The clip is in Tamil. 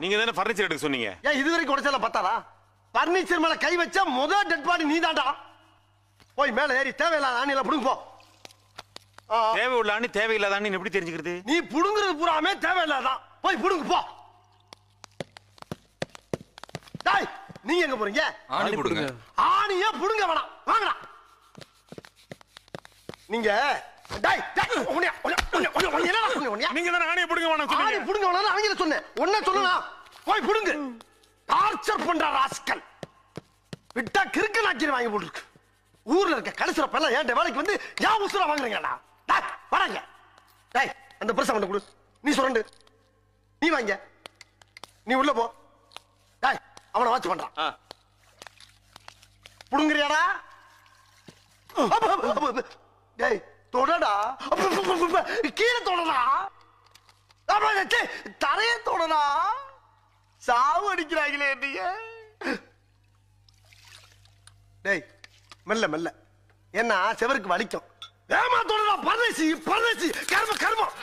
நீங்க தானே பர்னிச்சர் எடுக்க சொன்னீங்க. ஏன் இதுவரைக்கும் உடைச்சல பத்தாதா? பர்னிச்சர் மேல கை வச்சா முதல் டெட் பாடி நீதான்டா. போய் மேல ஏறி தேவையில்லாத ஆணில புடுங்க போ. தேவை உள்ள ஆணி தேவையில்லாத ஆணி எப்படி தெரிஞ்சுக்கிறது? நீ புடுங்குறது பூராமே தேவையில்லாதான். போய் புடுங்க போ. டேய் நீங்க எங்க போறீங்க? ஆணி புடுங்க. ஆணியே புடுங்க வேணாம். வாங்கடா. நீங்க டேய் நீங்க தானே ஆணியை புடுங்க வேணாம் ஆணி சொன்னீங்க. புடுங்க வேணாம் அவங்க சொன்னேன். ஒண்ணே சொல்லலாம். போய் புடுங்க. டார்ச்சர் பண்ற ராஸ்கல். விட்டா கிறுக்கு நாக்கிர வாங்கி போட்டுருக்கு. ஊர்ல இருக்க கடைசில எல்லாம் ஏன் வேலைக்கு வந்து ஏன் உசுர வாங்குறீங்கடா? டேய் வராங்க. டேய் அந்த பிரசம் கொண்டு கொடு. நீ சுரண்டு. நீ வாங்க. நீ உள்ள போ. டேய் அவனை வாட்ச் பண்றான். புடுங்கறியாடா? டேய் தொடடா. கீழே தொடடா. தரைய தொடடா. சாவு அடிக்கிறாங்களே நீங்க. டேய் மெல்ல மெல்ல. என்ன செவருக்கு வலிக்கும். ஏமா தொடடா. பரதேசி பரதேசி கர்ம கர்மம்.